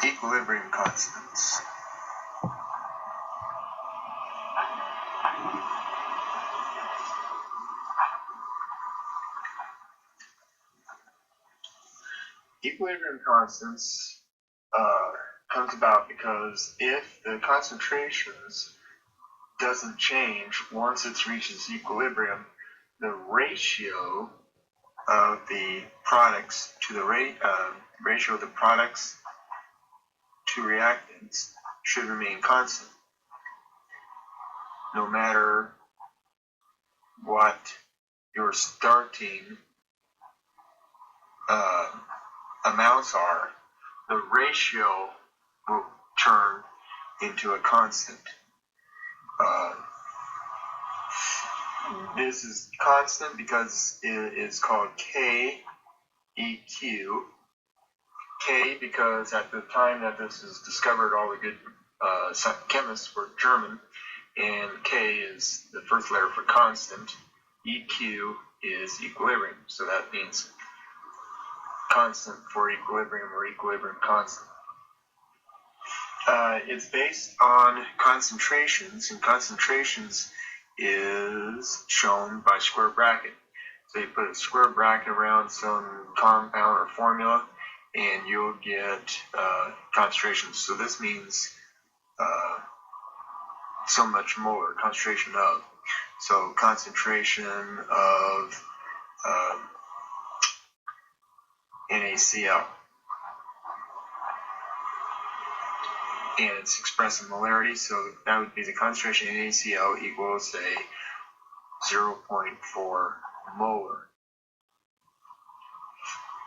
Equilibrium constants. Equilibrium constants comes about because if the concentrations doesn't change once it reaches equilibrium, the ratio of the products to the ratio of the products to reactants should remain constant, no matter what your starting amounts are. The ratio will turn into a constant. This is constant because it is called KEQ. K because at the time that this is discovered, all the good chemists were German, and K is the first letter for constant. EQ is equilibrium, so that means constant for equilibrium or equilibrium constant. It's based on concentrations, and concentrations is shown by square bracket. So you put a square bracket around some compound or formula, and you'll get concentrations. So this means so much molar, concentration of. So concentration of NaCl. And it's expressed in molarity, so that would be the concentration in NaCl equals, say, 0.4 molar.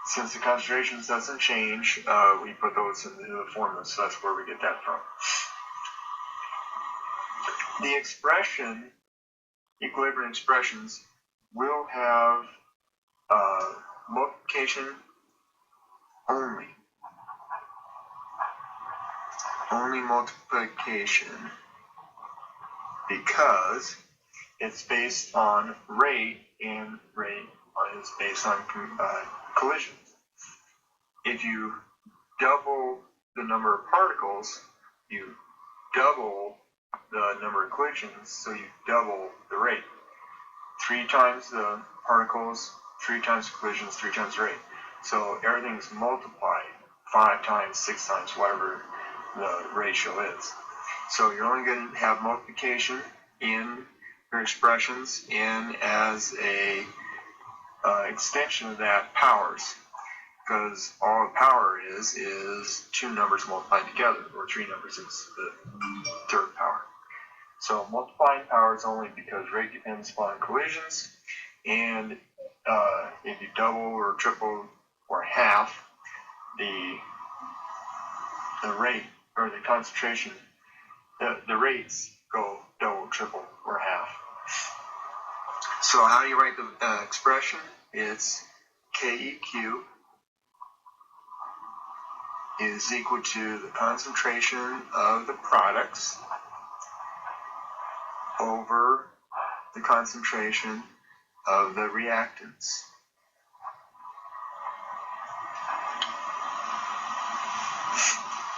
Since the concentrations doesn't change, we put those into the formula, so that's where we get that from. The expression, equilibrium expressions, will have multiplication only. Only multiplication, because it's based on rate, and rate is based on collisions. If you double the number of particles, you double the number of collisions, so you double the rate. 3 times the particles, 3 times the collisions, 3 times the rate. So everything's multiplied 5 times, 6 times, whatever the ratio is. So you're only going to have multiplication in your expressions, and as a extension of that, powers, because all the power is 2 numbers multiplied together, or 3 numbers is the third power. So multiplying power is only because rate depends upon collisions, and if you double or triple or half the rate or the concentration, the rates go double, triple, or half. So how do you write the expression? It's KEQ is equal to the concentration of the products over the concentration of the reactants.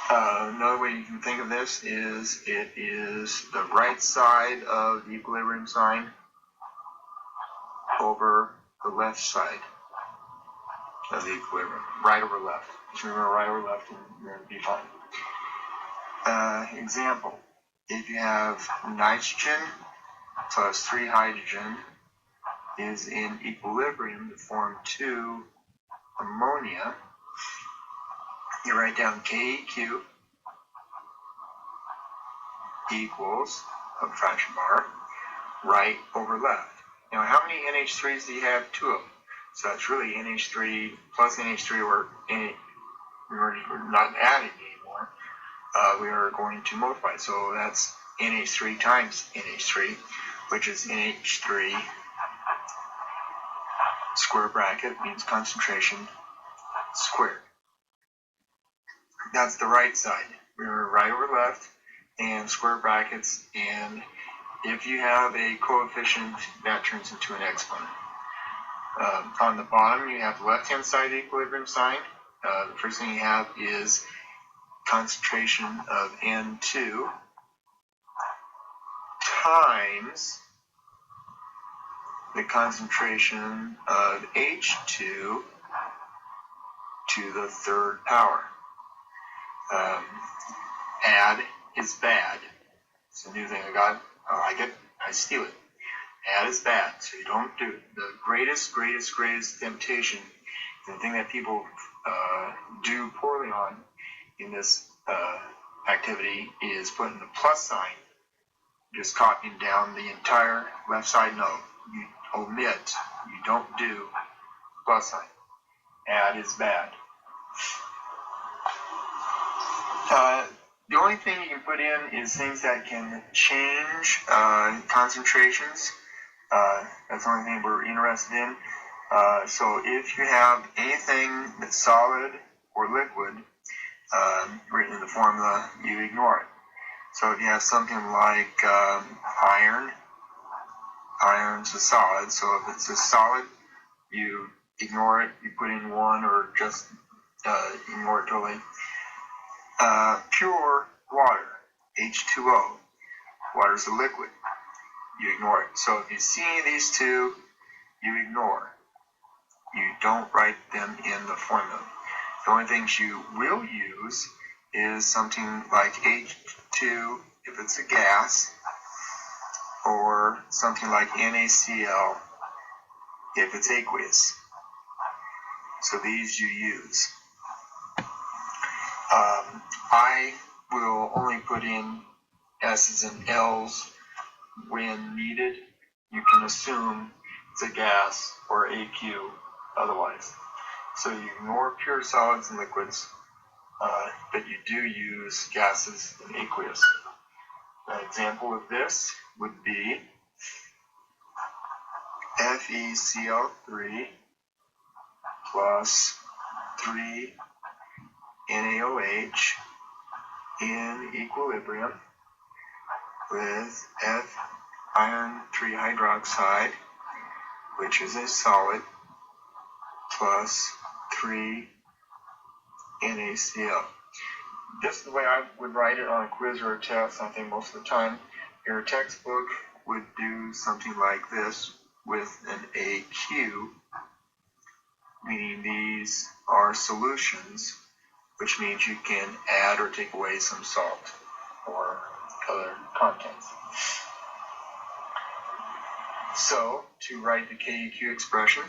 Another way you can think of this is it is the right side of the equilibrium sign over the left side of the equilibrium. Right over left. Just remember right over left and you're going to be fine. Example. If you have nitrogen plus 3 hydrogen is in equilibrium to form 2 ammonia, you write down KEQ equals a fraction bar, right over left. Now, how many NH3s do you have? 2 of them. So that's really NH3 plus NH3, or we're not adding anymore. We are going to multiply. So that's NH3 times NH3, which is NH3 square bracket, means concentration squared. That's the right side. We're right over left and square brackets, and if you have a coefficient, that turns into an exponent. On the bottom, you have the left-hand side of the equilibrium sign. The first thing you have is concentration of N2 times the concentration of H2 to the third power. Add is bad. It's a new thing I got. I steal it. Add is bad, so you don't do it. The greatest temptation, the thing that people do poorly on in this activity is putting the plus sign, just copying down the entire left side. No, you omit, you don't do plus sign. Add is bad. The only thing you can put in is things that can change concentrations. That's the only thing we're interested in. So if you have anything that's solid or liquid written in the formula, you ignore it. So if you have something like iron, iron's a solid. So if it's a solid, you ignore it. You put in 1 or just ignore it totally. Pure water, H2O. Water's a liquid. You ignore it. So if you see these two, you ignore. You don't write them in the formula. The only things you will use is something like H2 if it's a gas, or something like NaCl if it's aqueous. So these you use. I will only put in S's and L's when needed. You can assume it's a gas or AQ otherwise. So you ignore pure solids and liquids, but you do use gases and aqueous. An example of this would be FeCl3 plus 3 NaOH in equilibrium with F iron trihydroxide, which is a solid, plus 3 NaCl. This is the way I would write it on a quiz or a test. I think most of the time your textbook would do something like this with an AQ, meaning these are solutions, which means you can add or take away some salt or other contents. So, to write the KEQ expression,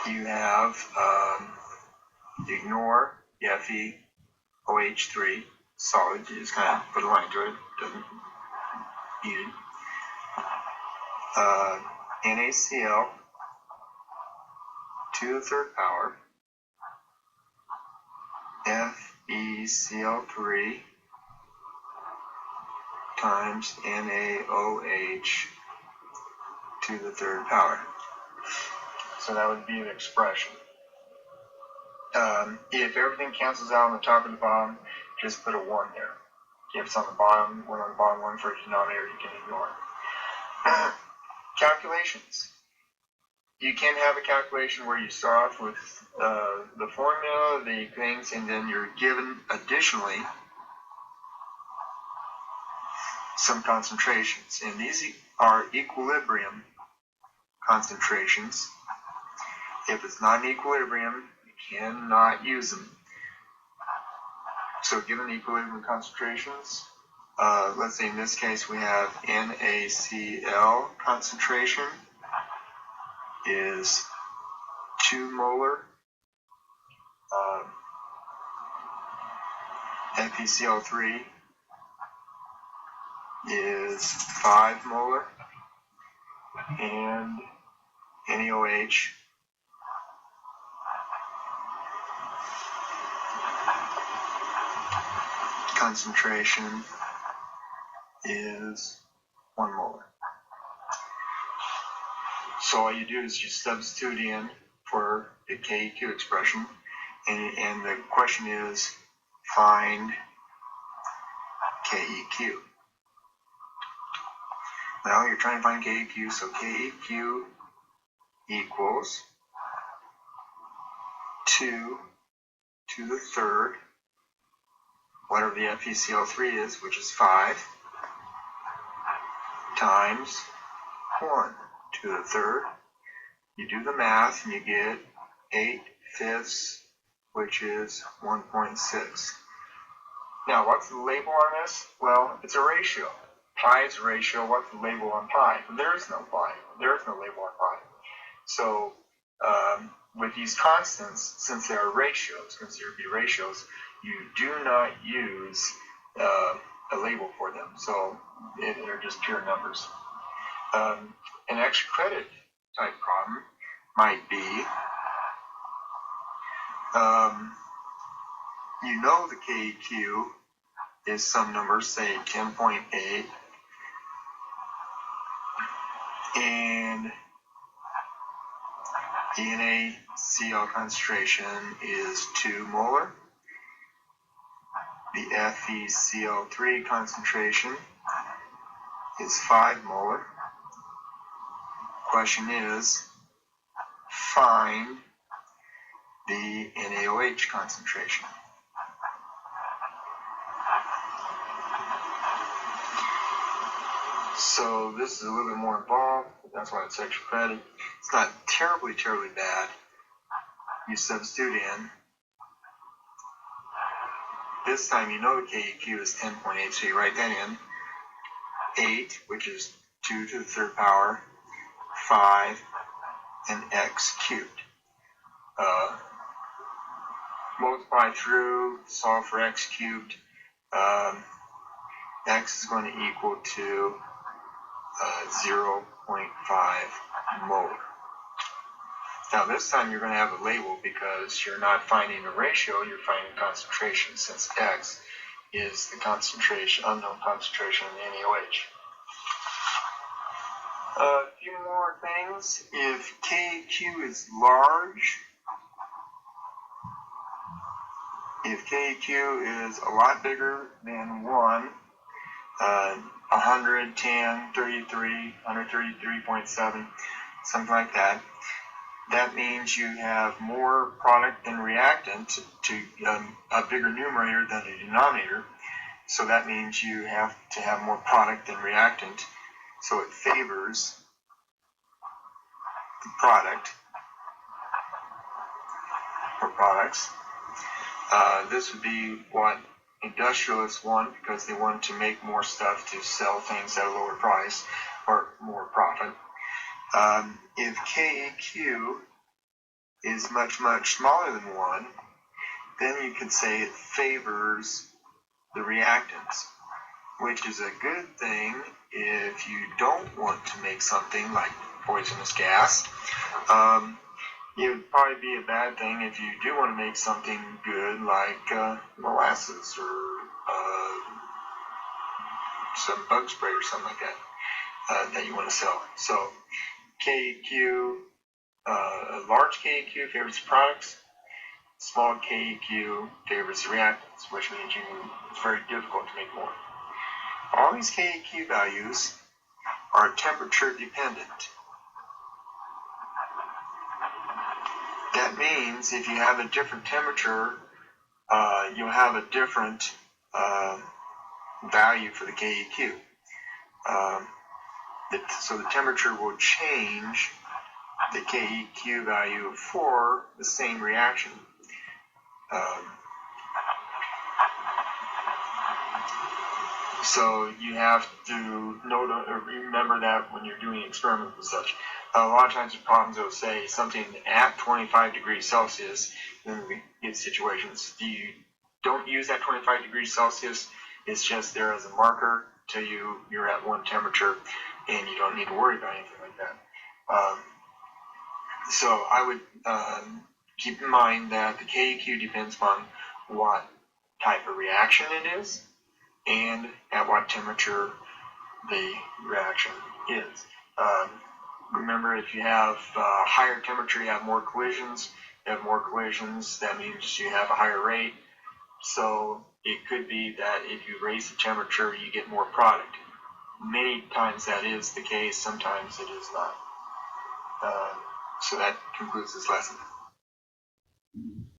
you have, ignore the FeOH3 solid, you just kind of put a line to it, doesn't need it. NaCl to the third power, FeCl3 times NaOH to the third power. So that would be an expression. If everything cancels out on the top and the bottom, just put a 1 there. If it's on the bottom, 1 on the bottom, 1 for a denominator, you can ignore it. Calculations. You can have a calculation where you start off with the formula, the things, and then you're given additionally some concentrations. And these are equilibrium concentrations. If it's not in equilibrium, you cannot use them. So given equilibrium concentrations, let's say in this case we have NaCl concentration is 2 molar, FeCl3 is 5 molar, and NaOH concentration is 1 molar. So all you do is you substitute in for the KEQ expression, and the question is find KEQ. Well, you're trying to find KEQ, so KEQ equals 2 to the third, whatever the FeCl3 is, which is 5, times 1 to the third. You do the math and you get 8/5, which is 1.6. Now, what's the label on this? Well, it's a ratio. Pi is a ratio. What's the label on pi? There is no pi. There is no label on pi. So, with these constants, since they are ratios, considered to be ratios, you do not use a label for them. So, they're just pure numbers. An extra credit type problem might be, you know the KEQ is some number, say 10.8, and the NaCl concentration is 2 molar. The FeCl3 concentration is 5 molar. Question is, find the NaOH concentration. So this is a little bit more involved. That's why it's extra credit. It's not terribly bad. You substitute in. This time you know the KEQ is 10.8, so you write that in. 8, which is 2 to the third power, 5, and x cubed. Multiply through, solve for x cubed. X is going to equal to 0.5 molar. Now this time you're going to have a label because you're not finding a ratio, you're finding concentration, since X is the concentration, unknown concentration in NaOH. A few more things. If KEQ is large, if KEQ is a lot bigger than 1, 110, 33, 133.7, something like that, that means you have more product than reactant, to a bigger numerator than a denominator. So that means you have to have more product than reactant. So it favors the product or products. This would be what industrialists want, because they want to make more stuff to sell things at a lower price or more profit. If KEQ is much smaller than 1, then you could say it favors the reactants, which is a good thing if you don't want to make something like poisonous gas. It would probably be a bad thing if you do want to make something good like molasses or some bug spray or something like that that you want to sell. So KEQ, large KEQ favors products, small KEQ favors reactants, which means it's very difficult to make more. All these KEQ values are temperature dependent. That means if you have a different temperature, you'll have a different value for the KEQ. So the temperature will change the KEQ value for the same reaction. So you have to remember that when you're doing experiments and such. A lot of times the problems will say something at 25 degrees Celsius, then we get situations. You don't use that 25 degrees Celsius, it's just there as a marker till you're at one temperature, and you don't need to worry about anything like that. So I would keep in mind that the KEQ depends on what type of reaction it is and at what temperature the reaction is. Remember, if you have higher temperature, you have more collisions. You have more collisions, that means you have a higher rate. So it could be that if you raise the temperature, you get more product. Many times that is the case, sometimes it is not. So that concludes this lesson.